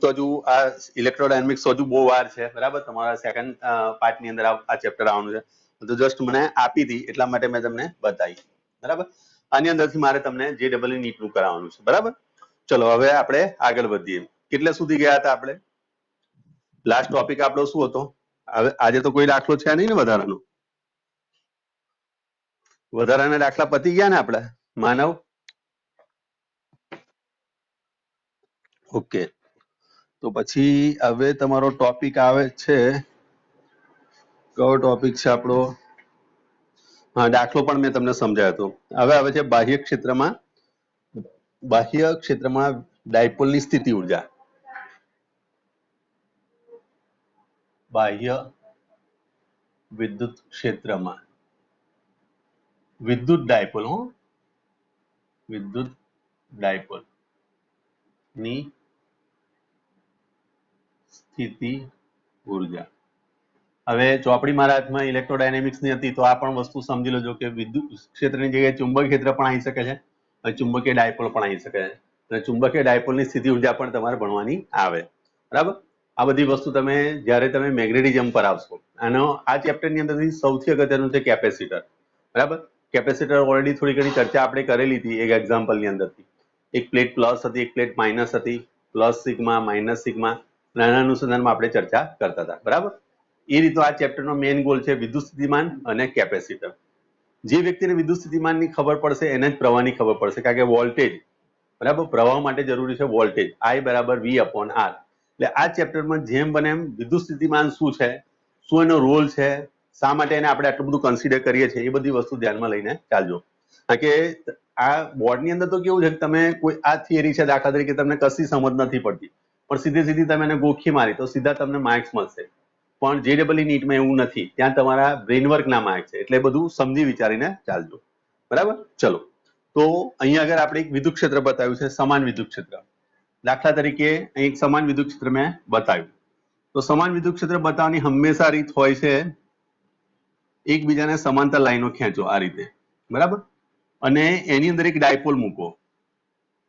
તો હજુ આ ઇલેક્ટ્રોડાયનેમિક્સ હજુ બહુ વાર છે, બરાબર. તમારા સેકન્ડ પાર્ટની અંદર આ ચેપ્ટર આવવાનું છે. તો જસ્ટ મને આપી હતી એટલા માટે મેં તમને બતાવી, બરાબર. આની અંદરથી મારે તમને JEE નીટનું કરાવવાનું છે, બરાબર. ચલો હવે આપણે આગળ વધીએ. કેટલે સુધી ગયા હતા આપણે? લાસ્ટ ટોપિક આપણો શું હતો? હવે આજે તો કોઈ દાખલો છે નહીં ને વધારાનો? વધારાના દાખલા પતી ગયા ને આપણે માનવ? ઓકે, તો પછી હવે તમારો ટોપિક આવે છે, કયો ટોપિક છે આપણો? હા, દાખલો પણ મેં તમને સમજાવ્યો હતો. હવે આવે છે બાહ્ય ક્ષેત્રમાં ડાયપોલની સ્થિતિ ઉર્જા. બાહ્ય વિદ્યુત ક્ષેત્રમાં વિદ્યુત ડાયપોલ, વિદ્યુત ડાયપોલ ની સ્થિતિ ઉર્જા. હવે ચોપડી મારા હાથમાં ઇલેક્ટ્રોડાયનેમિક્સ ની હતી, તો આ પણ વસ્તુ સમજી લેજો કે વિદ્યુત ક્ષેત્રની જગ્યાએ ચુંબકીય ક્ષેત્ર પણ આવી શકે છે, ચુંબકીય ડાયપોલ પણ આવી શકે છે, અને ચુંબકીય ડાયપોલની સ્થિતિ ઉર્જા પણ તમારે ભણવાની આવે, બરાબર. આ બધી વસ્તુ તમે જ્યારે તમે મેગ્નેટિઝમ પર આવશો, આ ચેપ્ટરની અંદરથી સૌથી અગત્યનું છે કેપેસિટર, બરાબર. કેપેસિટર ઓલરેડી થોડી ઘણી ચર્ચા આપણે કરેલી હતી એક એક્ઝામ્પલની અંદરથી. એક પ્લેટ પ્લસ હતી, એક પ્લેટ માઇનસ હતી, પ્લસ સિગ્મા માઇનસ સિગ્મા, નાના અનુસંધાનમાં આપણે ચર્ચા કરતા હતા, બરાબર. એ રીતનો આ ચેપ્ટરનો મેઇન ગોલ છે વિદ્યુત સ્થિતિમાન અને કેપેસિટર. જે વ્યક્તિને વિદ્યુત સ્થિતિમાનની ખબર પડશે એને જ પ્રવાહની ખબર પડશે, કારણ કે વોલ્ટેજ, બરાબર, પ્રવાહ માટે જરૂરી છે વોલ્ટેજ, I = V/R. એટલે આ ચેપ્ટરમાં જેમ બને એમ વિદ્યુત સ્થિતિમાન શું છે, શું એનો રોલ છે, શા માટે એને આપણે આટલું બધું કન્સિડર કરીએ છીએ, એ બધી વસ્તુ ધ્યાનમાં લઈને ચાલજો. કારણ કે આ બોર્ડની અંદર તો કેવું છે કે તમે કોઈ આ થિયરી છે, દાખલા તરીકે તમને કશી સમજ નથી પડતી, પણ સીધી તમે એને ગોખી મારી તો સીધા તમને માર્ક્સ મળશે. પણ JEE નીટમાં એવું નથી, ત્યાં તમારા બ્રેનવર્ક ના માર્ક છે, એટલે બધું સમજી વિચારીને ચાલજો, બરાબર. ચલો, તો અહીંયા આગળ આપણે એક વિદ્યુત ક્ષેત્ર બતાવ્યું છે, સમાન વિદ્યુત ક્ષેત્ર. દાખલા તરીકે અહીં એક સમાન વિદ્યુત ક્ષેત્ર મેં બતાવ્યું, તો સમાન વિદ્યુત ક્ષેત્ર બતાવવાની હંમેશા રીત હોય છે એકબીજાને સમાંતર લાઈનો ખેંચો આ રીતે, બરાબર, અને એની અંદર એક ડાયપોલ મૂકો.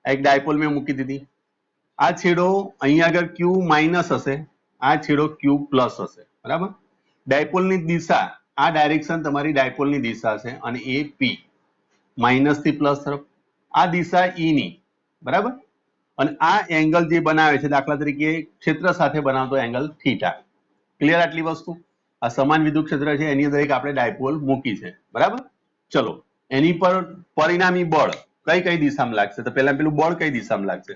એક ડાયપોલ મેં મૂકી દીધી. આ છેડો અહીંયા આગળ Q- હશે, આ છેડો Q+ હશે, બરાબર. ડાયપોલની દિશા, આ ડાયરેક્શન તમારી ડાયપોલની દિશા છે, અને એ P, માઇનસ થી પ્લસ તરફ, આ દિશા E ની, બરાબર. અને આ એંગલ જે બનાવે છે, દાખલા તરીકે ક્ષેત્ર સાથે બનાવતો એંગલ થીટા. ક્લિયર આટલી વસ્તુ? આ સમાન વિદ્યુત ક્ષેત્ર છે, એની અંદર એક આપણે ડાયપોલ મૂકી છે, બરાબર. ચલો, એની પર પરિણામી બળ કઈ કઈ દિશામાં લાગશે? તો પહેલા પેલું બળ કઈ દિશામાં લાગશે?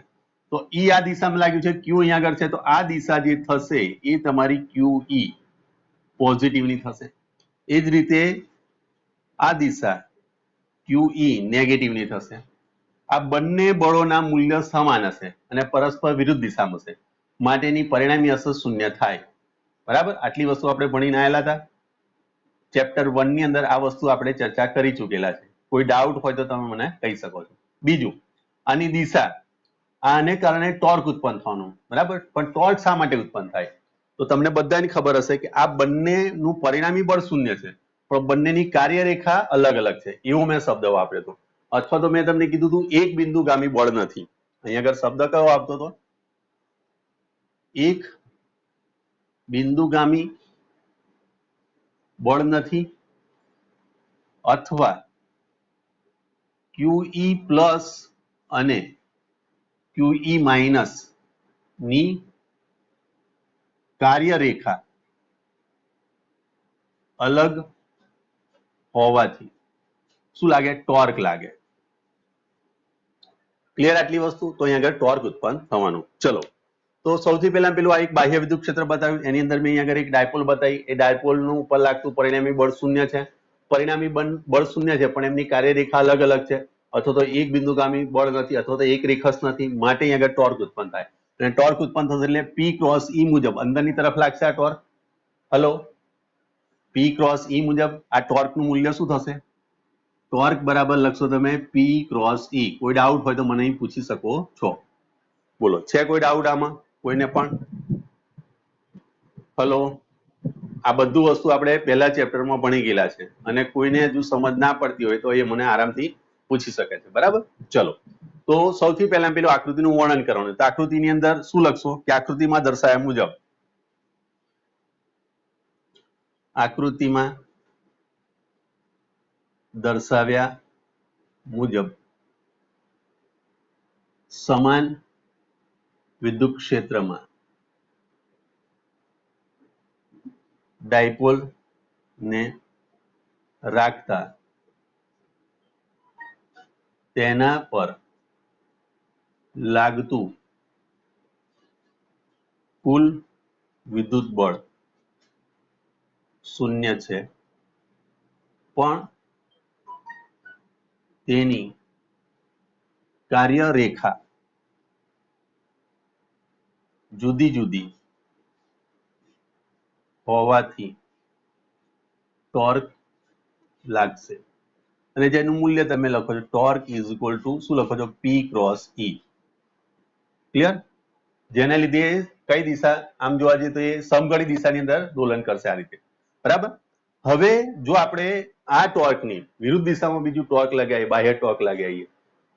તો E આ દિશામાં લાગ્યું છે, Q અહીંયા આગળ છે, તો આ દિશા જે થશે એ તમારી QE પોઝિટિવની થશે. એ જ રીતે આ દિશા QE નેગેટિવની થશે. આ બંને બળોના મૂલ્ય સમાન હશે અને પરસ્પર વિરુદ્ધ દિશામાં હશે, માટેની પરિણામી અસર શૂન્ય થાય, બરાબર. આટલી વસ્તુ આપણે ભણીને આવેલા હતા. ચેપ્ટર 1 ની અંદર આ વસ્તુ આપણે ચર્ચા કરી ચૂકેલા છે. કોઈ ડાઉટ હોય તો તમે મને કહી શકો છો. બીજું, આની દિશા, આને કારણે ટોર્ક ઉત્પન્ન થવાનું, બરાબર. પણ ટોર્ક શા માટે ઉત્પન્ન થાય? તો તમને બધાને ખબર હશે કે આ બંનેનું પરિણામી બળ શૂન્ય છે, પણ બંનેની કાર્યરેખા અલગ અલગ છે, એવો મેં શબ્દ વાપર્યો હતો. અથવા તો મેં તમને કીધું હતું એક બિંદુગામી બળ નથી. અહીંયા આગળ શબ્દ કયો આવતો હતો? એક બિંદુગામી બળ નથી, અથવા QE+ અને QE- ની કાર્યરેખા અલગ હોવાથી શું લાગે? ટોર્ક લાગે. ક્લિયર આટલી વસ્તુ? તો અહીંયા આગળ ટોર્ક ઉત્પન્ન થવાનું. ચલો, તો સૌથી પહેલા પેલું આ એક બાહ્ય વિદ્યુત ક્ષેત્ર બતાવ્યું, એની અંદર મેં અહીંયા આગળ એક ડાયપોલ બતાવી. એ ડાયપોલનું ઉપર લાગતું પરિણામી બળ શૂન્ય છે. પરિણામી બળ શૂન્ય છે, પણ એમની કાર્યરેખા અલગ અલગ છે. અથવા તો એક બિંદુગામી બળ નથી, અથવા તો એક રેખસ નથી, માટે અહીંયા આગળ ટોર્ક ઉત્પન્ન થાય. અને ટોર્ક ઉત્પન્ન થશે એટલે P×E મુજબ અંદરની તરફ લાગશે આ ટોર્ક. હલો, P×E મુજબ આ ટોર્કનું મૂલ્ય શું થશે? ટોર્ક બરાબર લખશો તમે P×E. કોઈ ડાઉટ હોય તો મને પૂછી શકો છો. બોલો, છે કોઈ ડાઉટ આમાં? કોઈને પણ? હલો, આ બધું વસ્તુ આપણે પહેલા ચેપ્ટરમાં ભણી ગયેલા છે, અને કોઈને હજુ સમજ ના પડતી હોય તો એ મને આરામથી પૂછી શકે છે, બરાબર. ચલો, તો સૌથી પહેલા પેલું આકૃતિનું વર્ણન કરવાનું. તો આકૃતિની અંદર શું લખશો કે આકૃતિમાં દર્શાવ્યા મુજબ આકૃતિમાં દર્શાવ્યા મુજબ સમાન વિદ્યુત ક્ષેત્રમાં ડાયપોલ ને રાખતા તેના પર લાગતું કુલ વિદ્યુત બળ શૂન્ય છે, પણ તેની કાર્યરેખા જુદી જુદી હોવાથી ટોર્ક લાગશે. અને જેનું મૂલ્ય તમે લખો છો ટોર્ક ઇઝ ઇક્વલ ટુ શું લખો છો P ક્રોસ E. ક્લિયર? જેના લીધે કઈ દિશા આમ જોવા જઈએ તો એ સમઘડી દિશાની અંદર દોલન કરશે આ રીતે. બરાબર? હવે જો આપણે આ ટોર્કની વિરુદ્ધ દિશામાં બીજું ટોર્ક લગાવીએ, બાહ્ય ટોર્ક લગાવીએ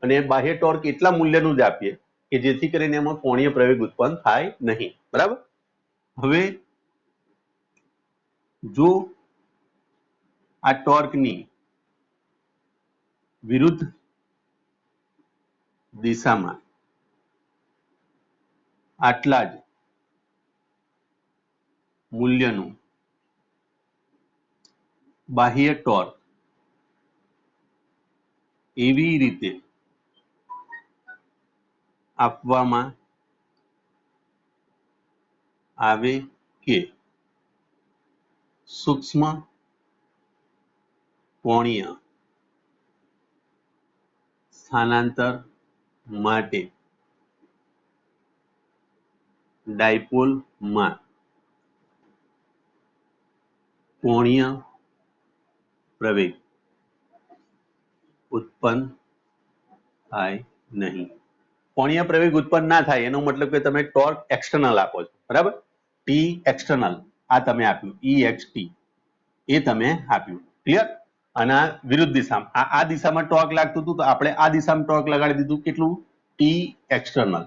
અને બાહ્ય ટોર્ક એટલા મૂલ્યનું જ આપીએ કે જેથી કરીને એમાં કોણીય પ્રવેગ ઉત્પન્ન થાય નહીં. બરાબર? હવે જો આ ટોર્કની વિરુદ્ધ દિશામાં આટલા જ મૂલ્યનું બાહ્ય ટોર્ક એવી રીતે આપવામાં આવે કે સૂક્ષ્મ કોણીય સ્થાનાંતર માટે ડાયપોલમાં કોણીય પ્રવેગ ઉત્પન્ન થાય નહીં. કોણીય પ્રવેગ ઉત્પન્ન ના થાય એનો મતલબ કે તમે ટોર્ક એક્સટર્નલ આપો છો. બરાબર? ટી એક્સટર્નલ આ તમે આપ્યું, EXT એ તમે આપ્યું. ક્લિયર? અને વિરુદ્ધ દિશામાં આ દિશામાં ટોર્ક લાગતું હતું તો આપણે આ દિશામાં ટોર્ક લગાડી દીધું. કેટલું? ટી એક્સટર્નલ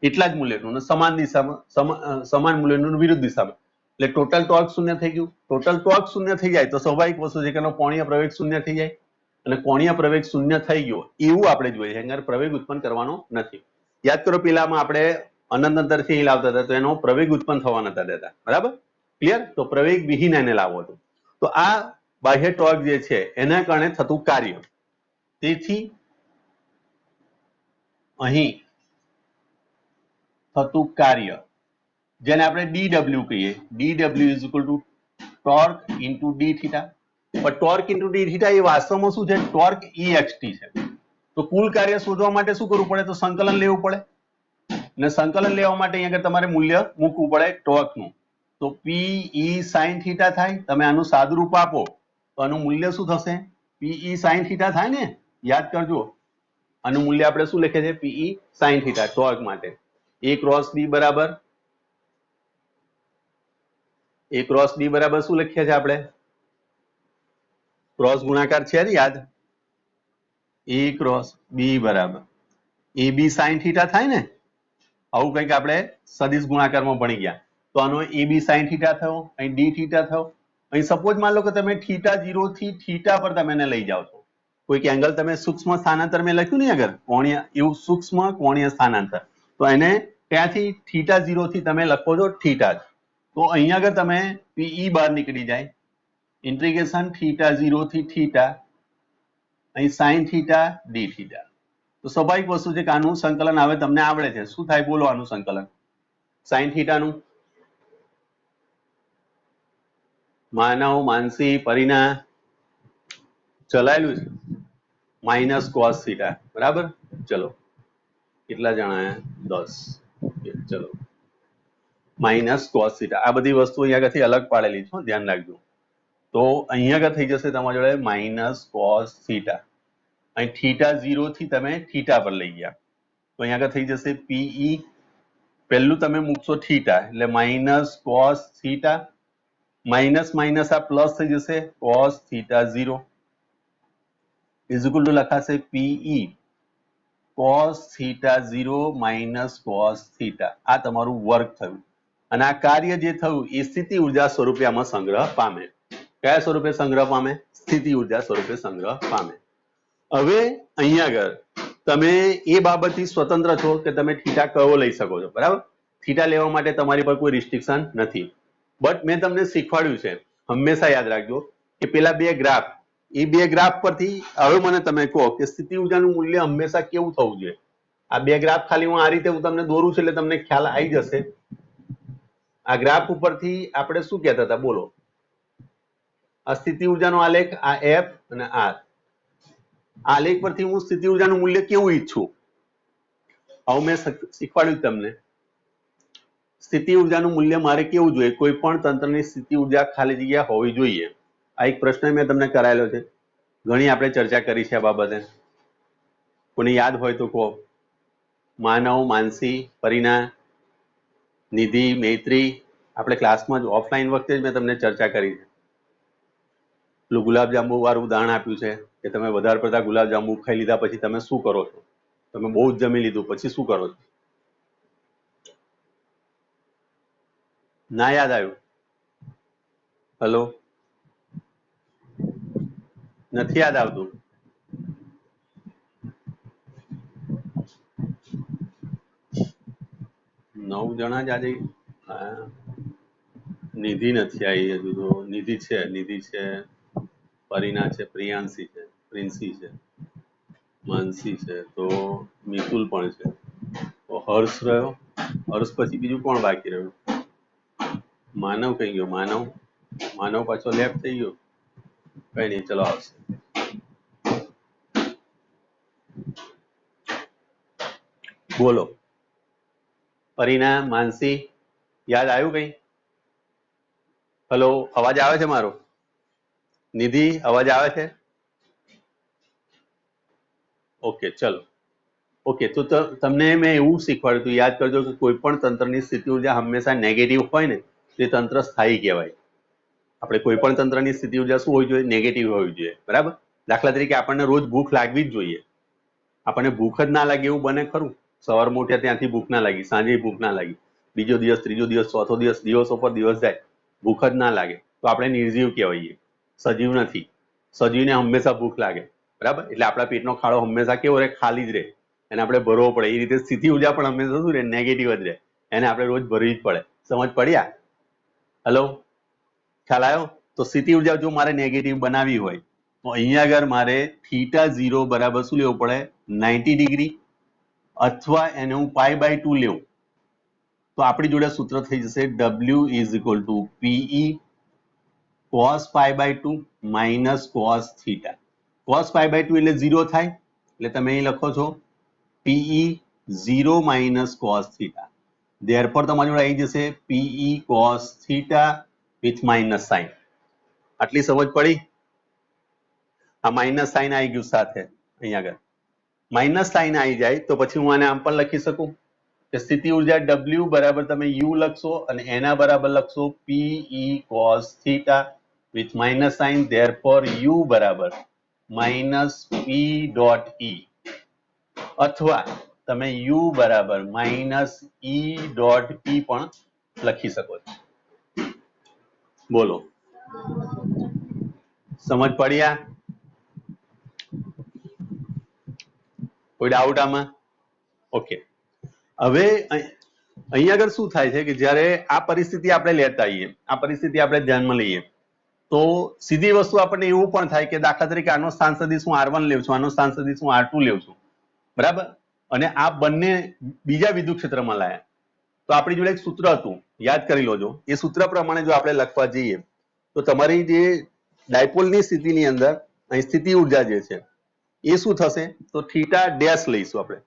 એટલા જ મૂલ્યનું. સમાન દિશામાં સમાન મૂલ્યનું વિરુદ્ધ દિશામાં એટલે ટોટલ ટોર્ક શૂન્ય થઈ ગયું. ટોટલ ટોર્ક શૂન્ય થઈ જાય તો સ્વાભાવિક વસ્તુ છે કે એનો કોણીય પ્રવેગ શૂન્ય થઈ જાય અને કોણીય પ્રવેગ શૂન્ય થઈ ગયો એવું આપણે જોઈએ. અહીંયા પ્રવેગ ઉત્પન્ન કરવાનો નથી. યાદ કરો પેલામાં આપણે અનંત અંતરથી અહીં લાવતા હતા તો એનો પ્રવેગ ઉત્પન્ન થવા નતા દેતા. બરાબર? ક્લિયર? તો પ્રવેગ વિહીન એને લાવવો હતો. તો આ બાહ્ય ટોર્ક જે છે એના કારણે થતું કાર્ય. તેથી અહીં થતું કાર્ય જેને આપણે DW કહીએ, DW is equal two torque into D theta. પણ ટોર્ક ઇન્ટુ ડી થીટા એ વાસ્તવમાં શું છે? ટોર્ક EXT છે. તો કુલ કાર્ય શોધવા માટે શું કરવું પડે? તો સંકલન લેવું પડે. અને સંકલન લેવા માટે અહીંયા આગળ તમારે મૂલ્ય મૂકવું પડે ટોર્કનું. તો PE sin થીટા થાય. તમે આનું સાદુરૂપ આપો તો આનું મૂલ્ય શું થશે? PE sin થીટા થાય ને? યાદ કરજો આનું મૂલ્ય આપણે શું લખીએ છીએ? PE sin થીટા ટોર્ક માટે. A ક્રોસ B બરાબર શું લખીએ છીએ આપણે? ક્રોસ ગુણાકાર છે ને યાદ? A ક્રોસ B બરાબર AB sin થીટા થાય ને? આવું કંઈક આપણે સદિશ ગુણાકારમાં ભણી ગયા. તો આનો AB sin થીટા થયો, અહીં D થીટા થયો. અહીં સપોઝ માન લો કે તમે થીટા 0 થી થીટા પર તમે એને લઈ જાઓ છો. કોઈક એંગલ તમે સૂક્ષ્મ સ્થાનાંતર મેં લખ્યું નહીં આગળ કોણીય એવું સૂક્ષ્મ કોણીય સ્થાનાંતર તો એને ત્યાંથી થીટા 0 થી તમે લખો છો થીટા. તો અહીંયા આગળ તમે PE બહાર નીકળી જાય. ઇન્ટિગ્રેશન થીટા 0 થી થીટા અહીં sin થીટા D થીટા. તો સ્વાભાવિક વસ્તુ છે કે આનું સંકલન હવે તમને આવડે છે. શું થાય બોલો આનું સંકલન? sin થીટાનું માનવ માનસી પરિના ચલાયેલું છે માઇનસ કોસ થીટા. બરાબર? ચલો કેટલા જણા? 10. ચલો માઇનસ કોસ થીટા. આ બધી વસ્તુ અહીંયા આગળથી અલગ પાડેલી છે, ધ્યાન રાખજો. તો અહીંયા આગળ થઈ જશે તમારી જોડે માઇનસ કોસ થીટા. અહીં થીટા 0 થી તમે થીટા પર લઈ ગયા તો અહીંયા આગળ થઈ જશે PE. પહેલું તમે મૂકશો થીટા એટલે minus cos theta minus minus આ પ્લસ થઈ જશે cos theta 0 is equal two લખાશે PE cos theta 0 minus cos theta આ તમારું વર્ક થયું અને આ કાર્ય જે થયું એ સ્થિતિ ઉર્જા સ્વરૂપે આમાં સંગ્રહ પામે. કયા સ્વરૂપે સંગ્રહ પામે? સ્થિતિ ઉર્જા સ્વરૂપે સંગ્રહ પામે. હવે અહીંયા આગળ તમે એ બાબતથી સ્વતંત્ર છો કે તમે થીટા કયો લઈ શકો છો, બરાબર? થીટા લેવા માટે તમારી પર કોઈ રિસ્ટ્રિક્શન નથી. બટ મેં તમને શીખવાડ્યું છે, હંમેશા યાદ રાખજો કે પેલા બે ગ્રાફ, એ બે ગ્રાફ પરથી હવે મને તમે કહો કે સ્થિતિ ઉર્જાનું મૂલ્ય હંમેશા કેવું થવું જોઈએ. આ બે ગ્રાફ ખાલી હું આ રીતે હું તમને દોરું છું એટલે તમને ખ્યાલ આવી જશે. આ ગ્રાફ ઉપરથી આપણે શું કહેતા હતા બોલો? આ સ્થિતિ ઉર્જાનો આલેખ, આ એફ અને આર. આલેખ પરથી હું સ્થિતિ ઉર્જાનું મૂલ્ય કેવું ઈચ્છું? આવું મેં શીખવાડ્યું તમને. સ્થિતિ ઉર્જાનું મૂલ્ય મારે કેવું જોઈએ? કોઈ પણ તંત્રની સ્થિતિ ઉર્જા ખાલી જગ્યા હોવી જોઈએ. આ એક પ્રશ્ન મેં તમને કરાયેલો છે, ઘણી આપણે ચર્ચા કરી છે આ બાબતે. કોને યાદ હોય તો કહો. માનવ, માનસી, પરિણા, નિધિ, મૈત્રી, આપણે ક્લાસમાં જ ઓફલાઈન વખતે જ મેં તમને ચર્ચા કરી છે. પેલું ગુલાબજાંબુ વાળું ઉદાહરણ આપ્યું છે કે તમે વધારે પડતા ગુલાબજાંબુ ખાઈ લીધા પછી તમે શું કરો છો? તમે બહુ જ જમી લીધું પછી શું કરો છો? ના યાદ આવ્યું? હલો, નથી યાદ આવતું? નવ જણા જ આજે. નિધિ નથી આવી હજુ તો. નિધિ છે, પરિણા છે, પ્રિયાંશી છે, પ્રિન્સી છે, માનસી છે, તો મિતુલ પણ છે, તો હર્ષ રહ્યો. હર્ષ પછી બીજું કોણ બાકી રહ્યું? માનવ કઈ ગયો? માનવ પાછો લેફ્ટ થઈ ગયો. કઈ નહીં, ચલો આવશે. બોલો, પરિણા, માનસી, યાદ આવ્યું કઈ? હલો, અવાજ આવે છે મારો? નિધિ, અવાજ આવે છે? ઓકે, ચલો. ઓકે, તો તમને મેં એવું શીખવાડ્યું હતું, યાદ કરજો કે કોઈ પણ તંત્રની સ્થિતિ ઉર્જા હંમેશા નેગેટિવ હોય ને તે તંત્ર સ્થાયી કહેવાય. આપણે કોઈ પણ તંત્રની સ્થિતિ ઉર્જા શું હોવી જોઈએ? નેગેટિવ હોવી જોઈએ, બરાબર? દાખલા તરીકે આપણને રોજ ભૂખ લાગવી જ જોઈએ. આપણને ભૂખ જ ના લાગે એવું બને ખરું? સવારમાં ઉઠ્યા ત્યાંથી ભૂખ ના લાગી, સાંજે ભૂખ ના લાગી, બીજો દિવસ, ત્રીજો દિવસ, ચોથો દિવસ, દિવસો પર દિવસ જાય, ભૂખ જ ના લાગે, તો આપણે નિર્જીવ કહેવાઈએ, સજીવ નથી. સજીવને હંમેશા ભૂખ લાગે, બરાબર? એટલે આપણા પેટનો ખાડો હંમેશા કેવો રહે? ખાલી જ રહે. એને આપણે ભરવો પડે. એ રીતે સ્થિતિ ઉર્જા પણ હંમેશા શું રહે? નેગેટિવ જ રહે. એને આપણે રોજ ભરવી જ પડે. સમજ પડ્યા? હલો, ખ્યાલ આવ્યો? તો સ્થિતિ ઉર્જા જો મારે નેગેટિવ બનાવવી હોય તો અહીંયા આગળ મારે થીટા 0 બરાબર શું લેવું પડે? 90 ડિગ્રી, અથવા એને હું π/2 લેવું તો આપણી જોડે સૂત્ર થઈ જશે W is equal to PE cos π/2 minus cos theta. cos π/2 એટલે 0 થાય, એટલે તમે અહીં લખો છો PE 0 minus cos theta. Therefore તમારી જોડે આવી જશે PE cos theta with minus sign. આટલી સમજ પડી? આ માઇનસ સાઇન આવી ગયું સાથે. અહીંયા આગળ માઇનસ સાઇન આવી જાય તો પછી હું આને આમ પણ લખી શકું કે સ્થિતિ ઉર્જા W બરાબર તમે U લખશો અને એના બરાબર લખશો PE cos theta with minus sign. Therefore U બરાબર minus P dot E, અથવા તમે U બરાબર માઇનસ E ડોટ P પણ લખી શકો છો. બોલો, સમજ પડ્યા? કોઈ ડાઉટ આમાં? ઓકે, હવે અહીંયા આગળ શું થાય છે કે જ્યારે આ પરિસ્થિતિ આપણે લેતા આવીએ, આ પરિસ્થિતિ આપણે ધ્યાનમાં લઈએ તો સીધી વસ્તુ આપણને એવું પણ થાય કે દાખલા તરીકે આનો સ્થાન સદિશ હું R1 લેવું છું, આનો સ્થાન સદિશ હું R2 લેવું છું, બરાબર? અને આ બંને બીજા વિદ્યુત ક્ષેત્રમાં લાયા તો આપણી જોડે એક સૂત્ર હતું, યાદ કરી લોજો. એ સૂત્ર પ્રમાણે જો આપણે લખવા જઈએ તો તમારી જે ડાયપોલની સ્થિતિની અંદર અહીં સ્થિતિ ઉર્જા જે છે એ શું થશે? તો થીટા ડેશ લઈશું આપણે.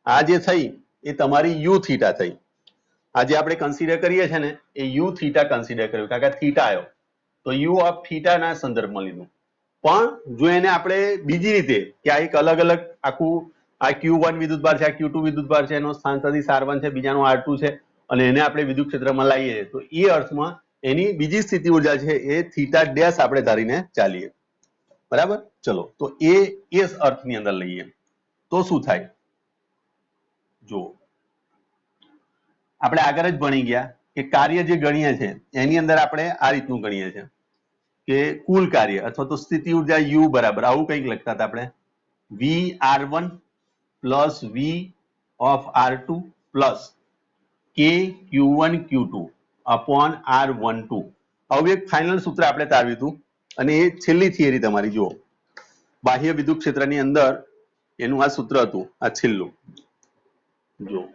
આ જે થઈ એ તમારી યુ થીટા થઈ. આ જે આપણે કન્સિડર કરીએ છીએ ને એ યુ થીટા કન્સિડર કર્યું, કારણ કે થીટા આવ્યો તો યુ ઓફ થીટાના સંદર્ભમાં લીધું. પણ જો એને આપણે બીજી રીતે કે આ એક અલગ અલગ આખું આ Q1 વિદ્યુતભાર છે, આ Q2 વિદ્યુતભાર છે, એનો સ્થાન સદિશ R1 છે, બીજાનો R2 છે, અને એને આપણે વિદ્યુત ક્ષેત્રમાં લાવીએ તો એ અર્થમાં એની બીજી સ્થિતિ ઉર્જા છે એ થીટા ડેશ આપણે ધારીને ચાલીએ, બરાબર? ચલો, તો એ અર્થની અંદર લઈએ તો શું થાય? જો આપણે આગળ જ ભણી ગયા કે કાર્ય જે ગણીએ છે એની અંદર આપણે આ રીતનું ગણીએ છીએ કે કુલ કાર્ય અથવા તો સ્થિતિ ઉર્જા યુ બરાબર આવું કંઈક લખતા હતા આપણે VR1 plus V of R2 plus કે Q1 Q2 અપોન R12 આવું એક ફાઇનલ સૂત્ર આપણે તારવ્યું હતું અને એ છેલ્લી થિયરી તમારી જુઓ બાહ્ય વિદ્યુત ક્ષેત્રની અંદર એનું આ સૂત્ર હતું આ છેલ્લું જો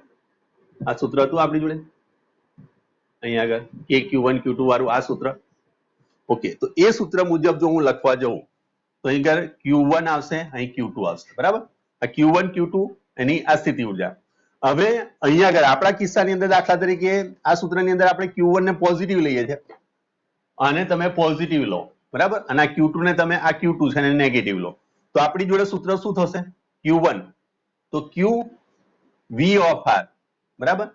આ સૂત્ર હતું આપણી જોડે અહીંયા આગળ કે Q1 Q2 વાળું આ સૂત્ર ઓકે તો એ સૂત્ર મુજબ જો હું લખવા જાઉં તો અહીં આગળ Q1 આવશે અહીં Q2 આવશે બરાબર આ Q1 Q2 એની આ સ્થિતિ ઉર્જા હવે અહીંયા આગળ આપણા કિસ્સાની અંદર દાખલા તરીકે આ સૂત્રની અંદર આપણે Q1 ને પોઝિટિવ લઈએ છીએ આને તમે પોઝિટિવ લો બરાબર અને આ Q2 ને તમે આ Q2 છે એને નેગેટિવ લો તો આપણી જોડે સૂત્ર શું થશે Q1 તો Q V of R બરાબર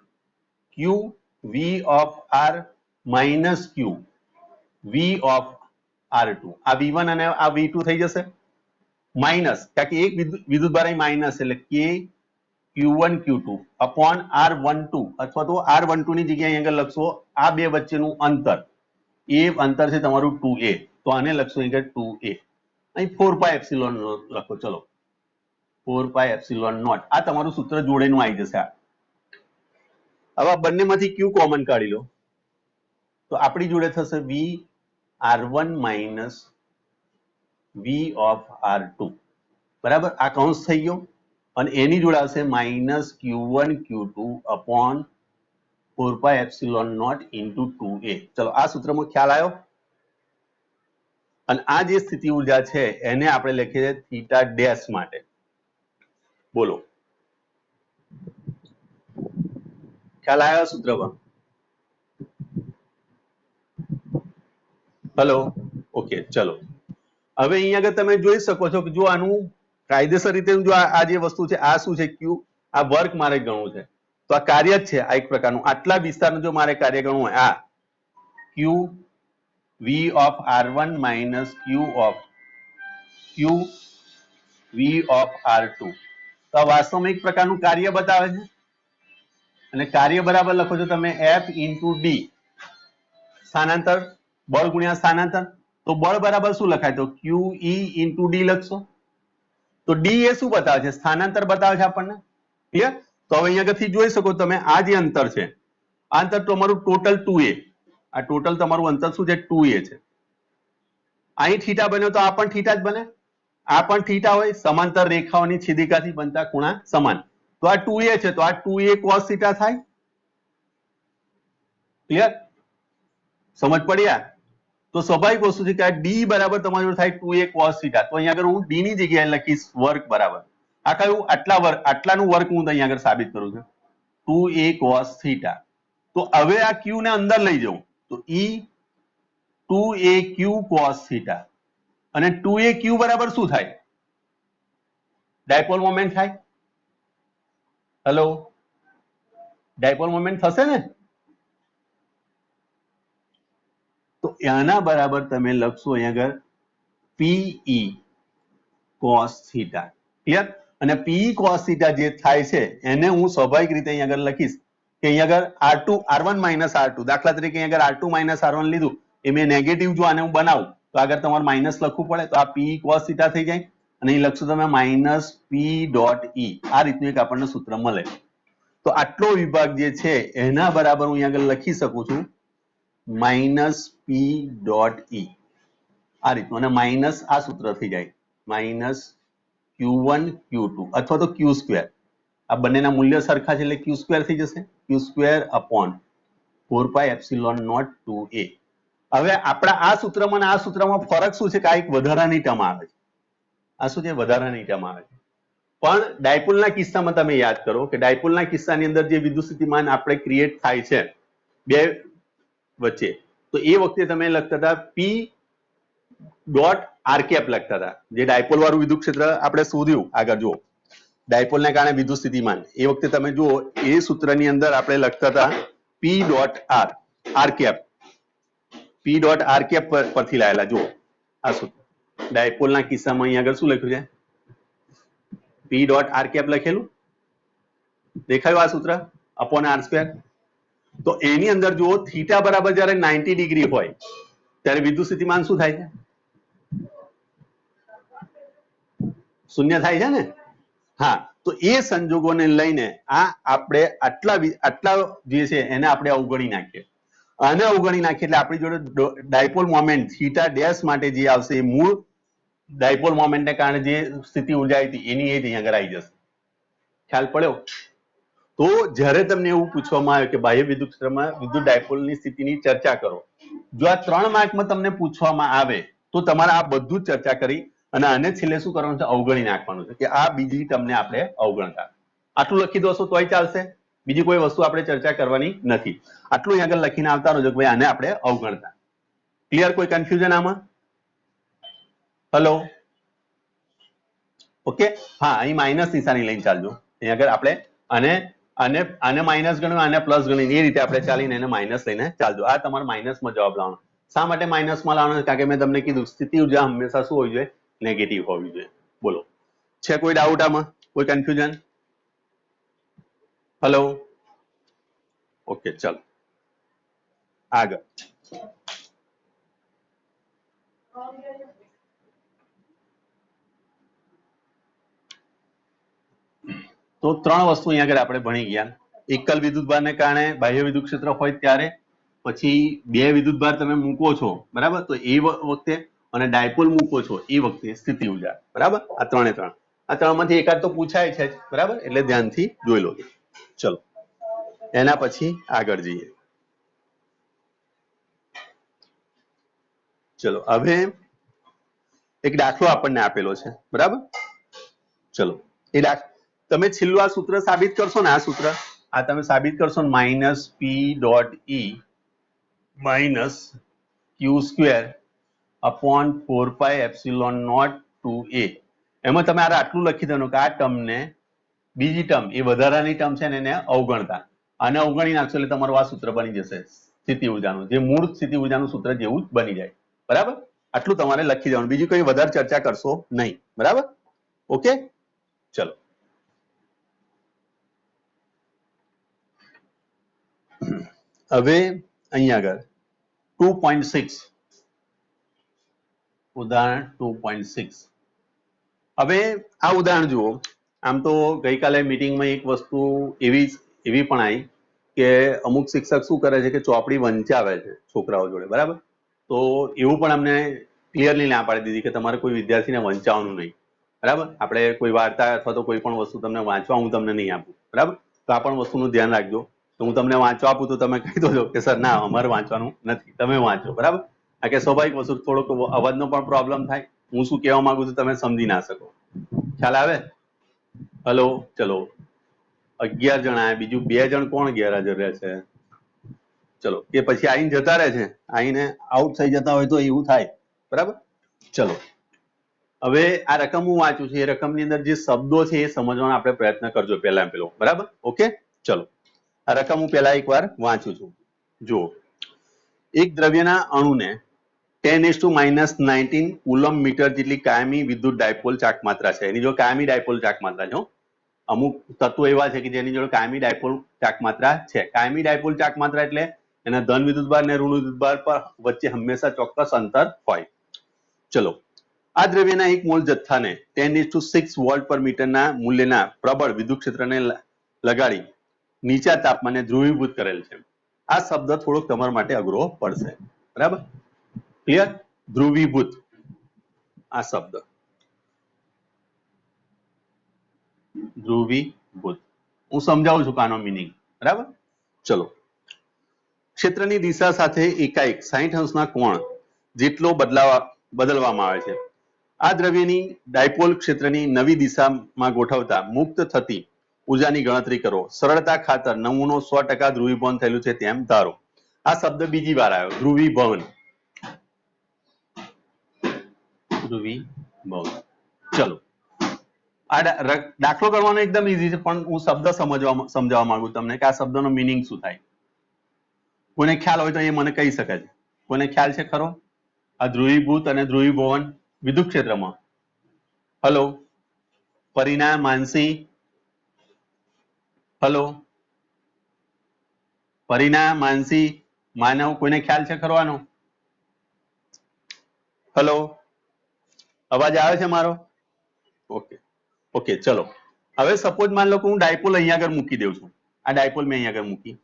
Q V of R minus Q V of R2 આ V1 અને આ V2 થઈ જશે માઇનસ કારણ કે એક વિદ્યુતભાર અહીં માઇનસ એટલે કે Q1 Q2 અપોન R12 અથવા તો R12 ની જગ્યાએ અહીં આગળ લખશો આ બે વચ્ચેનું અંતર એ અંતર છે તમારું 2a તો આને લખશો અહીં આગળ 2a અહીં 4 પાઈ એપ્સિલોન લખો ચલો 4 પાઈ એપ્સિલોન નોટ આ તમારું સૂત્ર જોડેનું આવી જશે હવે બંનેમાંથી Q કોમન કાઢી લો તો આપણી જોડે થશે V R1 minus V of R2 બરાબર આ કૌંસ થઈ ગયો અને એની જોડે આવશે minus Q1 Q2 upon 4 pi epsilon naught into 2a ચલો આ સૂત્રમાં ખ્યાલ આવ્યો અને આ જે સ્થિતિ ઉર્જા છે એને આપણે લખીએ થીટા ડેશ માટે બોલો ખ્યાલ આવ્યો સૂત્રમાં હેલો ઓકે ચલો હવે અહીંયા આગળ તમે જોઈ શકો છો કે જો આનું કાયદેસર રીતે જો આ જે વસ્તુ છે આ શું છે Q આ વર્ક મારે ગણવું છે તો આ કાર્ય જ છે આ એક પ્રકારનું આટલા વિસ્તારનું જો મારે કાર્ય ગણવું હોય આ Q V of R1 minus Q V of R2 તો આ વાસ્તવમાં એક પ્રકારનું કાર્ય બતાવે છે અને કાર્ય બરાબર લખો છો તમે F into D સ્થાનાંતર બળ ગુણ્યા સ્થાનાંતર તો બળ બરાબર શું લખાય તો QE into D લખશો તો D એ શું બતાવે છે સ્થાનાંતર બતાવે છે આપણને ક્લિયર તો હવે અહીંયા આગળથી જોઈ શકો તમે આ જે અંતર છે આ અંતર તમારું ટોટલ 2a આ ટોટલ તમારું અંતર શું છે 2a છે અહીં થીટા બન્યો તો આ પણ થીટા જ બને આ પણ થીટા હોય સમાંતર રેખાઓની છેદિકાથી બનતા ખૂણા સમાન તો આ 2a છે તો આ 2a cos થીટા થાય ક્લિયર સમજ પડી આ તો સ્વાભાવિક વસ્તુ છે કે આ D બરાબર તમારું થાય 2a cos થીટા તો અહીંયા આગળ હું D ની જગ્યાએ લખીશ વર્ગ બરાબર આ કયું આટલાનું વર્ગ હું અહીંયા આગળ સાબિત કરું છું 2a cos થીટા તો હવે આ Q ને અંદર લઈ જાઉં તો E 2aq cos થીટા અને 2aq બરાબર શું થાય ડાયપોલ મોમેન્ટ થાય હેલો ડાયપોલ મોમેન્ટ થશે ને તો આના બરાબર તમે લખશો અહીંયા આગળ PE cos થીટા ક્લિયર અને PE cos થીટા જે થાય છે એને હું સ્વાભાવિક રીતે અહીંયા આગળ લખીશ કે અહીંયા આગળ R1 minus R2 દાખલા તરીકે અહીંયા આગળ R2 minus R1 લીધું એ મેં નેગેટિવ જો આને હું બનાવું તો આગળ તમારે માઇનસ લખવું પડે તો આ PE cos થીટા થઈ જાય અને અહીં લખશો તમે માઇનસ P ડોટ E આ રીતનું એક આપણને સૂત્ર મળે તો આટલો વિભાગ જે છે એના બરાબર હું અહીંયા આગળ લખી શકું છું માઇનસ P ડોટ E આ રીતનું અને માઇનસ આ સૂત્ર થઈ જાય માઇનસ Q1 Q2 અથવા તો Q સ્ક્વેર આ બંનેના મૂલ્ય સરખા છે એટલે Q સ્ક્વેર થઈ જશે Q square upon 4 pi epsilon naught 2a હવે આપણા આ સૂત્રમાં અને આ સૂત્રમાં ફરક શું છે કે આ એક વધારાની ટર્મ આવે છે આ શું છે વધારાની ટર્મ આવે છે પણ ડાયપોલના કિસ્સામાં તમે યાદ કરો કે ડાયપોલના કિસ્સાની અંદર જે વિદ્યુત સ્થિતિમાન આપણે ક્રિએટ થાય છે બે વચ્ચે તો એ વખતે તમે લખતા હતા P ડોટ આર કેપ લખતા હતા જે ડાયપોલ વાળું વિદ્યુત ક્ષેત્ર આપણે શોધ્યું આગળ જુઓ ડાયપોલને કારણે વિદ્યુત સ્થિતિમાન એ વખતે તમે જુઓ એ સૂત્રની અંદર આપણે લખતા હતા P dot R cap P dot R cap પરથી લાયેલા જુઓ આ સૂત્ર ડાયપોલના કિસ્સામાં અહીં આગળ શું લખ્યું છે P ડોટ આર કેપ લખેલું દેખાયું આ સૂત્ર અપોન આર સ્ક્વેર. તો એની અંદર જુઓ થીટા બરાબર જયારે 90 ડિગ્રી હોય ત્યારે વિદ્યુત સ્થિતિમાન શું થાય છે? શૂન્ય થાય છે ને. હા, તો એ સંજોગોને લઈને આ આપણે આટલા જે છે એને આપણે અવગણી નાખીએ. આને અવગણી નાખીએ એટલે આપણી જોડે ડાયપોલ મોમેન્ટ થીટા ડેશ માટે જે આવશે એ મૂળ ડાયપોલ મોમેન્ટને કારણે જે સ્થિતિ ઉર્જા હતી એની એ જ અહીંયા આગળ આવી જશે. ખ્યાલ પડ્યો? તો જ્યારે તમને એવું પૂછવામાં આવે કે બાહ્ય વિદ્યુત ક્ષેત્રમાં વિદ્યુત ડાયપોલની સ્થિતિની ચર્ચા કરો, જો આ 3 માર્કમાં તમને પૂછવામાં આવે તો તમારે આ બધું જ ચર્ચા કરી અને આને છેલ્લે શું કરવાનું છે? અવગણી નાખવાનું છે કે આ બીજી તમને આપણે અવગણતા. આટલું લખી દોશો તોય ચાલશે, બીજી કોઈ વસ્તુ આપણે ચર્ચા કરવાની નથી. આટલું અહીં આગળ લખીને આવતા રહો કે ભાઈ આને આપણે અવગણતા. ક્લિયર? કોઈ કન્ફ્યુઝન આમાં? હેલો? ઓકે, હા, અહીં માઇનસ નિશાની લઈને ચાલજો. અહીં આગળ આપણે આને માઇનસ ગણ્યું, આને પ્લસ ગણ્યું, એ રીતે આપણે ચાલીને એને માઇનસ લઈને ચાલજો. આ તમારે માઇનસમાં જવાબ લાવવાનો. શા માટે માઇનસમાં લાવવાનો? કારણ કે મેં તમને કીધું સ્થિતિ ઉર્જા હંમેશા શું હોવી જોઈએ? નેગેટિવ હોવી જોઈએ. બોલો, છે કોઈ ડાઉટ આમાં? કોઈ કન્ફ્યુઝન? હેલો? ઓકે, ચાલો આગળ. તો 3 વસ્તુ અહીંયા આગળ આપણે ભણી ગયા. એકલ વિદ્યુતભારને કારણે બાહ્ય વિદ્યુત ક્ષેત્ર હોય ત્યારે, પછી 2 વિદ્યુતભાર તમે મૂકો છો બરાબર, તો એ વખતે, અને ડાયપોલ મૂકો છો એ વખતે સ્થિતિ ઉર્જા. બરાબર, આ 3 આ 3માંથી એકાદ તો પૂછાય છે જ. બરાબર, એટલે ધ્યાનથી જોઈ લો. ચલો એના પછી આગળ જઈએ. ચલો હવે એક દાખલો આપણને આપેલો છે. બરાબર, ચલો એ તમે છેલ્લું આ સૂત્ર સાબિત કરશો ને, આ સૂત્ર આ તમે સાબિત કરશો ને, minus P dot E minus Q square upon 4 pi epsilon naught 2a. એમાં તમે આટલું લખી દેવાનું કે આ ટર્મને, બીજી ટર્મ એ વધારાની ટર્મ છે ને એને અવગણતા. આને અવગણી નાખશો એટલે તમારું આ સૂત્ર બની જશે સ્થિતિ ઉર્જાનું, જે મૂળ સ્થિતિ ઉર્જાનું સૂત્ર જેવું જ બની જાય. બરાબર, આટલું તમારે લખી દેવાનું, બીજી કોઈ વધારે ચર્ચા કરશો નહીં. બરાબર, ઓકે, ચલો. હવે અહીંયા આગળ 2.6 ઉદાહરણ 2.6. હવે આ ઉદાહરણ જુઓ. આમ તો ગઈકાલે મીટિંગમાં એક વસ્તુ એવી પણ આવી કે અમુક શિક્ષક શું કરે છે કે ચોપડી વંચાવે છે છોકરાઓ જોડે. બરાબર, તો એવું પણ અમને ક્લિયરલી ના પાડી દીધી કે તમારે કોઈ વિદ્યાર્થીને વંચાવવાનું નહીં. બરાબર, આપણે કોઈ વાર્તા અથવા તો કોઈ પણ વસ્તુ તમને વાંચવા હું તમને નહીં આપું. બરાબર, તો આ પણ વસ્તુનું ધ્યાન રાખજો. તો હું તમને વાંચવા આપું તો તમે કહી દો કે સર ના અમારે વાંચવાનું નથી, તમે વાંચો. બરાબર, આ કે સ્વાભાવિક વસ્તુ, થોડોક અવાજનો પણ પ્રોબ્લેમ થાય. હું શું કહેવા માંગુ છું તમે સમજી ના શકો. ખ્યાલ આવે? હલો, ચલો 11 જણ આયા, બીજું 2 જણ કોણ ગેરહાજર રહે છે? ચલો, કે પછી આઈને જતા રહે છે, આઈને આઉટ થઈ જતા હોય તો એવું થાય. બરાબર, ચલો હવે આ રકમ હું વાંચું છું, એ રકમની અંદર જે શબ્દો છે એ સમજવાનો આપણે પ્રયત્ન કરજો પેલો. બરાબર, ઓકે, ચલો આ રકમ હું પેલા એકવાર વાંચું છું. જુઓ, એક દ્રવ્યના અણુને 10⁻⁻19 કુલમ મીટર જેટલી કાયમી વિદ્યુત ડાયપોલ ચાકમાત્રા છે. એની જો કાયમી ડાયપોલ ચાકમાત્રા છે. અમુક તત્વો એવા છે કે જેની જોડે કાયમી ડાયપોલ ચાકમાત્રા છે. કાયમી ડાયપોલ ચાકમાત્રા એટલે એના ધન વિદ્યુતભાર અને ઋણ વિદ્યુતભાર પર વચ્ચે હંમેશા ચોક્કસ અંતર હોય. ચલો, આ દ્રવ્યના 1 મોલ જથ્થાને 10⁶ વોલ્ટ પર મીટરના મૂલ્યના પ્રબળ વિદ્યુત ક્ષેત્રને લગાડી નીચા તાપમાને ધ્રુવીભૂત કરેલ છે. આ શબ્દ થોડોક તમારા માટે અઘરો પડશે. બરાબર, ક્લિયર? ધ્રુવીભૂત આ શબ્દ, ધ્રુવીભૂત હું સમજાવું છું આનો મિનિંગ. બરાબર, ચલો ક્ષેત્રની દિશા સાથે એકાએક 60° કોણ જેટલો બદલવામાં આવે છે. આ દ્રવ્યની ડાયપોલ ક્ષેત્રની નવી દિશામાં ગોઠવતા મુક્ત થતી ઉર્જાની ગણતરી કરો. સરળતા ખાતર નમૂનો 100% ધ્રુવીભવન થયેલું છે તેમ ધારો. આ શબ્દ બીજી વાર આવ્યો, ધ્રુવીભવન. ધ્રુવીભવન. ચલો, આ દાખલો કરવાનો એકદમ ઈઝી છે, પણ હું શબ્દ સમજાવવા માંગુ તમને કે આ શબ્દનો મિનિંગ શું થાય. કોઈને ખ્યાલ હોય તો એ મને કહી શકે છે. કોઈને ખ્યાલ છે ખરો? આ ધ્રુવીભૂત અને ધ્રુવીભવન વિદ્યુત ક્ષેત્રમાં. હલો, પરિણા, માનસી, હલો, પરીના, માનસી, માનવ, કોઈને ખ્યાલ છે ખરો? હલો, અવાજ આવે છે મારો? ઓકે ઓકે, ચલો. હવે સપોઝ માન લો કે હું ડાયપોલ અહીંયા આગળ મૂકી દઉં છું. આ ડાયપોલ મેં અહીંયા આગળ મૂકી.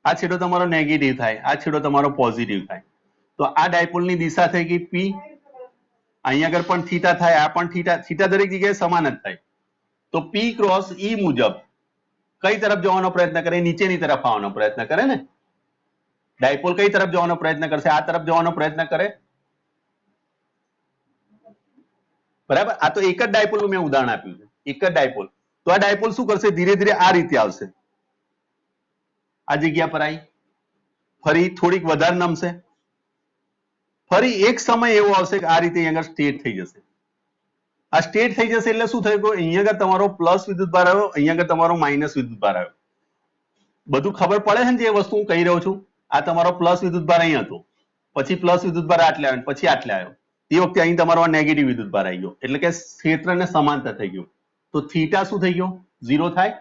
આ છેડો તમારો નેગેટિવ થાય, આ છેડો તમારો પોઝિટિવ થાય. તો આ ડાયપોલની દિશા થઈ ગઈ પી. અહીંયા આગળ પણ થીટા થાય, આ પણ થીટા, થીટા દરેક જગ્યાએ સમાન જ થાય. તો પી ક્રોસ ઈ મુજબ કઈ તરફ જવાનો પ્રયત્ન કરે? નીચેની તરફ આવવાનો પ્રયત્ન કરે ને. ડાયપોલ કઈ તરફ જવાનો પ્રયત્ન કરશે? આ તરફ જવાનો પ્રયત્ન કરે. બરાબર, આ તો એક જ ડાયપોલનું મેં ઉદાહરણ આપ્યું છે, એક જ ડાયપોલ. તો આ ડાયપોલ શું કરશે? ધીરે ધીરે આ રીતે આવશે, આ જગ્યા પર આવી, ફરી થોડીક વધારે નમશે, ફરી એક સમય એવો આવશે કે આ રીતે અહીંયા આગળ સ્ટેટ થઈ જશે. આ સ્ટેટ થઈ જશે એટલે શું થયું? અહીંયા આગળ તમારો પ્લસ વિદ્યુતભાર આવ્યો, અહીંયા આગળ તમારો માઇનસ વિદ્યુતભાર આવ્યો. બધું ખબર પડે છે ને જે વસ્તુ હું કહી રહ્યો છું? આ તમારો પ્લસ વિદ્યુતભાર અહીં હતો, પછી પ્લસ વિદ્યુતભાર આટલે આવ્યો, પછી આટલે આવ્યો. એ વખતે અહીં તમારો નેગેટિવ વિદ્યુતભાર આવી ગયો, એટલે કે ક્ષેત્રને સમાંતર થઈ ગયું. તો થીટા શું થઈ ગયો? 0 થાય.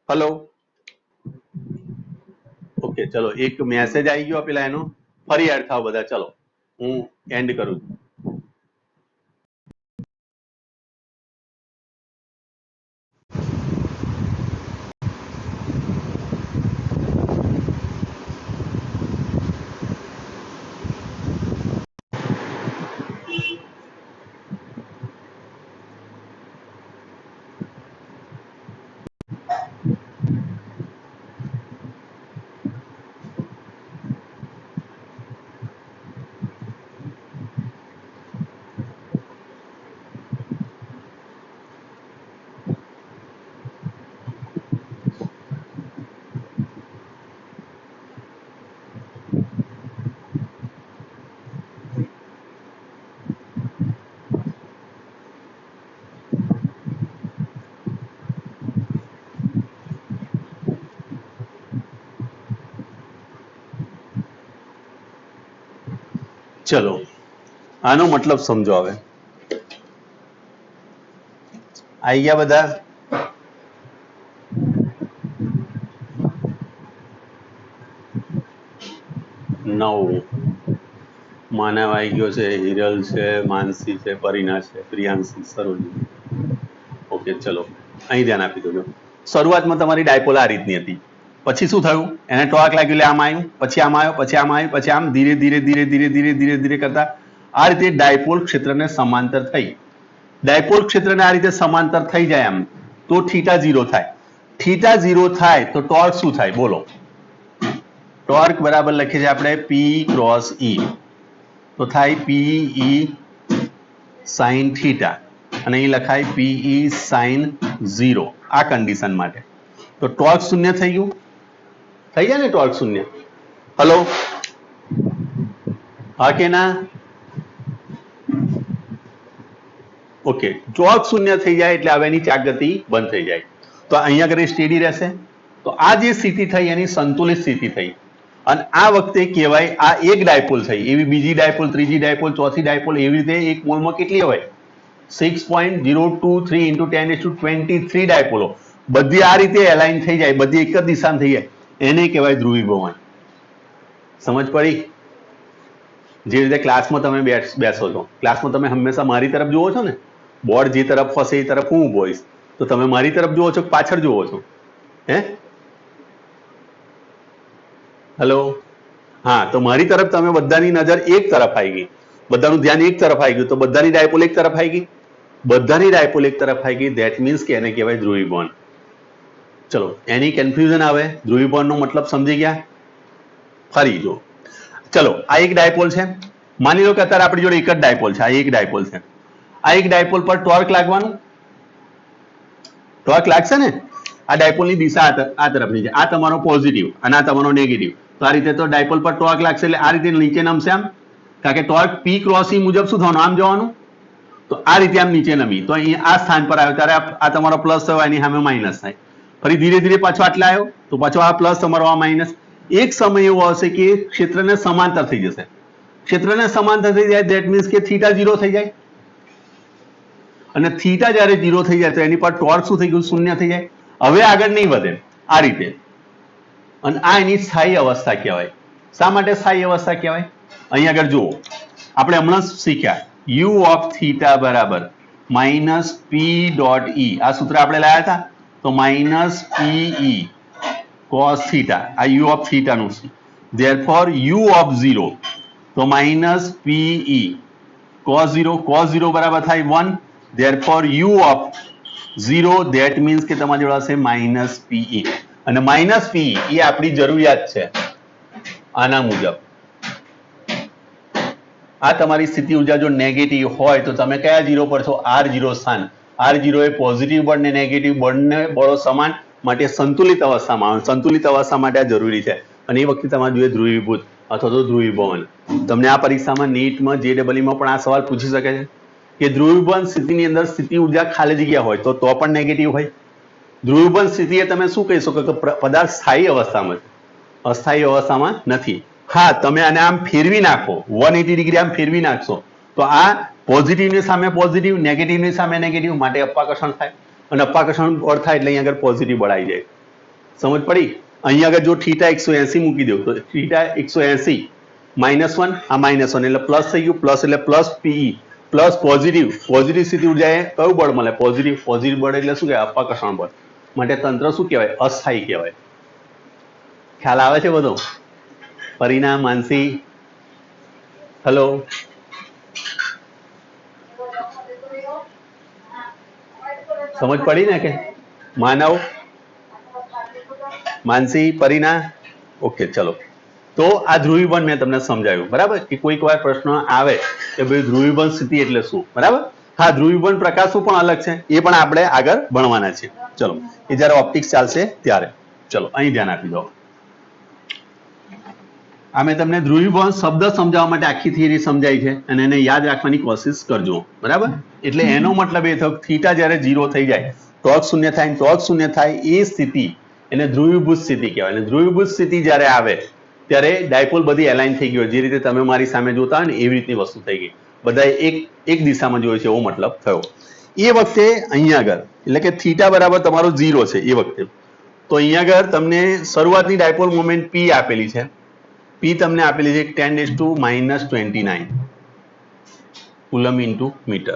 હલો, ઓકે, ચલો, એક મેસેજ આવી ગયો પેલા એનો. ફરી એડ થાવ બધા. ચલો, હું એન્ડ કરું છું. ચલો, આનો મતલબ સમજો. હવે આવી ગયા બધા? નવ માનવ આવી ગયો છે, હિરલ છે, માનસી છે, પરીના છે, પ્રિયાંશી, સરોજી. ઓકે, ચલો, અહીં ધ્યાન આપી દો. શરૂઆતમાં તમારી ડાયપોલ આ રીતની હતી, પછી શું થયું? એને ટોર્ક લાગ્યું એટલે આમ આવ્યું, પછી આમ આવ્યો, પછી આમ આવ્યું, પછી આમ ધીરે ધીરે ધીરે ધીરે ધીરે ધીરે ધીરે કરતા આ રીતે ડાયપોલ ક્ષેત્રને સમાંતર થઈ. ડાયપોલ ક્ષેત્રને આ રીતે સમાંતર થઈ જાય આમ, તો થીટા 0 થાય. થીટા 0 થાય તો ટોર્ક શું થાય? બોલો. ટોર્ક બરાબર લખીએ છીએ આપણે પી ક્રોસ ઈ, તો થાય પીઈ સાઇન થીટા, અને અહીં લખાય પીઈ સાઇન 0. આ કન્ડિશન માટે તો ટોર્ક શૂન્ય થઈ ગયું. થઈ જાય ને ટોર્ક શૂન્ય? હલો, હા કે ના? ઓકે, ટોર્ક શૂન્ય થઈ જાય એટલે હવે એની ચાકગતિ બંધ થઈ જાય. તો અહીંયા આગળ સ્ટેડી રહેશે. તો આ જે સ્થિતિ થઈ એની સંતુલિત સ્થિતિ થઈ, અને આ વખતે કહેવાય આ એક ડાયપોલ થઈ. એવી બીજી ડાયપોલ, ત્રીજી ડાયપોલ, ચોથી ડાયપોલ, એવી રીતે એક મોલમાં કેટલી હોય? 6.023 × 10⁻23 ડાયપોલો બધી આ રીતે એલાઇન થઈ જાય, બધી એક જ દિશામાં થઈ જાય, એને કહેવાય ધ્રુવીભવન. સમજ પડી? જે રીતે ક્લાસમાં તમે બેસો છો, ક્લાસમાં તમે હંમેશા મારી તરફ જુઓ છો ને, બોર્ડ જે તરફ હશે એ તરફ હું ઊભો હોઈશ, તો તમે મારી તરફ જુઓ છો કે પાછળ જુઓ છો? હે? હેલો, હા, તો મારી તરફ તમે બધાની નજર એક તરફ આવી ગઈ, બધાનું ધ્યાન એક તરફ આવી ગયું, તો બધાની ડાયપોલ એક તરફ આવી ગઈ. બધાની ડાયપોલ એક તરફ આવી ગઈ, ધેટ મીન્સ કે એને કહેવાય ધ્રુવીભવન. ચલો, એની કન્ફ્યુઝન આવે? ધ્રુવીભવનનો મતલબ સમજી ગયા? ફરી જો, ચલો, આ એક ડાયપોલ છે. માની લો કે અત્યારે આપણી જોડે એક જ ડાયપોલ છે, આ એક ડાયપોલ છે. આ એક ડાયપોલ પર ટોર્ક લાગવાનું, ટોર્ક લાગશે ને? આ ડાયપોલની દિશા આ તરફની છે, આ તમારો પોઝિટિવ અને આ તમારો નેગેટિવ. તો આ રીતે તો ડાયપોલ પર ટોર્ક લાગશે એટલે આ રીતે નીચે નમશે આમ, કારણ કે ટોર્ક પી ક્રોસ ઈ મુજબ શું થવાનું? આમ જવાનું. તો આ રીતે આમ નીચે નમી, તો અહીં આ સ્થાન પર આવ્યો ત્યારે આ તમારો પ્લસ થયો, એની સામે માઇનસ થાય. ફરી ધીરે ધીરે પાછો આટલા આવ્યો, તો પાછો આ પ્લસ, તમારો આ માઇનસ. એક સમય એવો આવશે કે ક્ષેત્રને સમાંતર થઈ જશે. ક્ષેત્રને સમાંતર થઈ જાય ધેટ મીન્સ કે થીટા 0 થઈ જાય, અને થીટા જ્યારે 0 થઈ જાય તો એની પર ટોર્ક શું થઈ ગયું? શૂન્ય થઈ જાય. હવે આગળ નહીં વધે આ રીતે, અને આ એની સ્થાયી અવસ્થા કહેવાય. શા માટે સ્થાયી અવસ્થા કહેવાય? અહીંયા આગળ જુઓ, આપણે હમણાં શીખ્યા યુ ઓફ થીટા બરાબર માઇનસ પી ડોટ ઈ. આ સૂત્ર આપણે લાયા હતા, તો માઇનસ પીઈ કોસ થીટા, આ યુ ઓફ થીટાનું છે. ધેરફોર યુ ઓફ 0 તો માઇનસ પીઈ કોસ 0 બરાબર થાય 1. Therefore you of 0 that means કે તમારી જોડે હશે માઇનસ પીઈ, અને માઇનસ પીઈ એ આપણી જરૂરિયાત છે આના મુજબ. આ તમારી સ્થિતિ ઉર્જા જો નેગેટિવ હોય તો તમે કયા 0 પર છો? R0 સ્થાન. R0 એ પોઝિટિવ બળ ને નેગેટિવ બંને બળો સમાન, માટે સંતુલિત અવસ્થામાં આવે. સંતુલિત અવસ્થા માટે આ જરૂરી છે, અને એ વખતે તમારે જોઈએ ધ્રુવીભૂત અથવા તો ધ્રુવીભવન. તમને આ પરીક્ષામાં નીટમાં JEE-માં પણ આ સવાલ પૂછી શકે છે કે ધ્રુવીભવન સ્થિતિની અંદર સ્થિતિ ઉર્જા ખાલી જગ્યા હોય તો પણ નેગેટિવ હોય. ધ્રુવીભવન સ્થિતિએ તમે શું કહી શકો કે પદાર્થ સ્થાયી અવસ્થામાં છે, અસ્થાયી અવસ્થામાં નથી. હા, તમે આને આમ ફેરવી નાખો, 180 ડિગ્રી આમ ફેરવી નાખશો તો આ પોઝિટિવની સામે પોઝિટિવ, નેગેટિવની સામે નેગેટિવ, માટે અપાકર્ષણ થાય, અને અપાકર્ષણ બળ થાય એટલે અહીંયા આગળ પોઝિટિવ બળ આવી જાય. સમજ પડી? અહીંયા આગળ જો થીટા 180 મૂકી દો તો થીટા 180 -1, આ -1 એટલે પ્લસ થઈ ગયું, પ્લસ એટલે પ્લસ પીઈ પ્લસ પોઝિટિવ સ્થિતિ ઉર્જાએ કયું બળ મળે? પોઝિટિવ બળ એટલે શું કહેવાય? અપાકર્ષણ બળ. માટે તંત્ર શું કહેવાય? અસ્થાયી કહેવાય. ખ્યાલ આવે છે બધો? પરિણામ માનસી, હેલો, સમજ પડી ને? કે માનવ, માનસી, પરિણા, ઓકે. ચલો, તો આ ધ્રુવીભવન મેં તમને સમજાવ્યું, બરાબર? કે કોઈક વાર પ્રશ્ન આવે કે ભાઈ ધ્રુવીભવન સ્થિતિ એટલે શું, બરાબર? હા, ધ્રુવીભવન પ્રકાશનું પણ અલગ છે, એ પણ આપણે આગળ ભણવાના છે. ચલો, એ જયારે ઓપ્ટિક્સ ચાલશે ત્યારે. ચલો, અહીં ધ્યાન આપી દો. આ મેં તમને ધ્રુવીભવન શબ્દ સમજાવવા માટે આખી થિયરી સમજાઈ છે, અને એને યાદ રાખવાની કોશિશ કરજો, બરાબર? એટલે એનો મતલબ એ થયો થીટા જ્યારે 0 થઈ જાય, ટોર્ક શૂન્ય થાય, ટોર્ક શૂન્ય થાય એ સ્થિતિ એને ધ્રુવીભૂત સ્થિતિ કહેવાય. અને ધ્રુવીભૂત સ્થિતિ જ્યારે આવે ત્યારે ડાયપોલ બધી એલાઇન થઈ ગઈ હોય, જે રીતે તમે મારી સામે જોતા હોય ને એવી રીતની વસ્તુ થઈ ગઈ, બધા એક દિશામાં જોઈએ છે એવો મતલબ થયો. એ વખતે અહીંયા આગળ એટલે કે થીટા બરાબર તમારો 0 છે એ વખતે, તો અહીંયા આગળ તમને શરૂઆતની ડાયપોલ મોમેન્ટ P આપેલી છે. P તમને આપેલી છે 10⁻29 કુલમ ઇન્ટુ મીટર.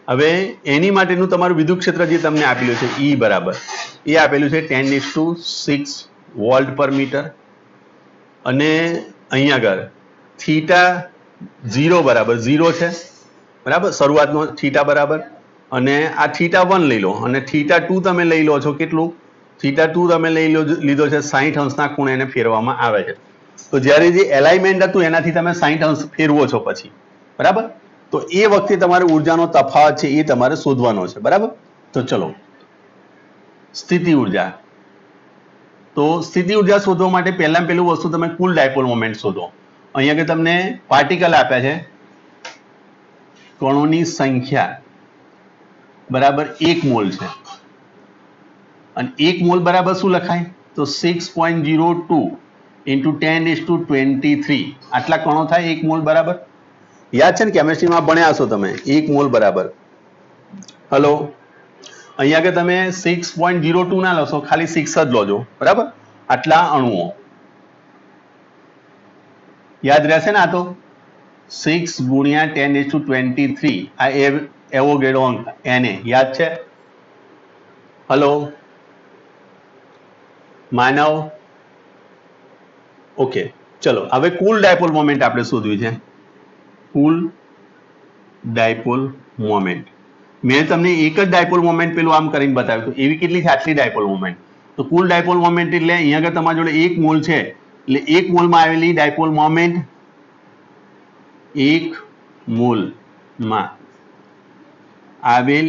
હવે એની માટેનું તમારું વિદ્યુત ક્ષેત્ર જે તમને આપેલું છે E બરાબર, એ આપેલું છે 10⁶ વોલ્ટ પર મીટર. અને અહીંયા આગળ થીટા 0 બરાબર 0 છે, બરાબર? શરૂઆતનો થીટા બરાબર, અને આ થીટા 1 લઈ લો, અને થીટા 2 તમે લઈ લો છો. કેટલું? થીટા 2 તમે લીધો છે 60 અંશના ખૂણે એને ફેરવામાં આવે છે. તો જ્યારે જે એલાઇનમેન્ટ હતું એનાથી તમે 60 અંશ ફેરવો છો પછી, બરાબર? તો એ વખતે તમારે ઉર્જાનો તફાવત છે એ તમારે શોધવાનો છે, બરાબર? તો ચલો, સ્થિતિ ઉર્જા. તો સ્થિતિ ઉર્જા શોધવા માટે પહેલામાં પહેલું વસ્તુ તમે કુલ ડાયપોલ મોમેન્ટ શોધો. અહીંયા કે તમને પાર્ટિકલ આપ્યા છે, કણોની સંખ્યા બરાબર 1 મોલ છે, અને 1 મોલ બરાબર શું લખાય? તો 6.02 × 10⁻23 આટલા કણો થાય 1 મોલ બરાબર. યાદ છે ને? કેમેસ્ટ્રીમાં ભણ્યા હશો તમે. 1 મોલ બરાબર, હલો, અહીંયા કે તમે 6.02 ના લખશો, ખાલી 6 જ લોજો, બરાબર? આટલા અણુઓ યાદ રહેશે ને? આ તો 6 × 10⁻23 આ એવોગેડ્રો અંક Na યાદ છે? હલો, માનવ, ઓકે. ચલો, હવે કુલ ડાયપોલ મોમેન્ટ આપણે શોધવી છે. કુલ ડાયપોલ મોમેન્ટ મેં તમને એક જ ડાયપોલ મોમેન્ટ પેલું આમ કરીને બતાવ્યું હતું, એવી કેટલી છે? આટલી ડાયપોલ મોમેન્ટ. તો કુલ ડાયપોલ મોમેન્ટ એટલે અહીંયા આગળ તમારી જોડે 1 મોલ છે, એટલે 1 મોલમાં આવેલી ડાયપોલ મોમેન્ટ, 1 મોલમાં આવેલ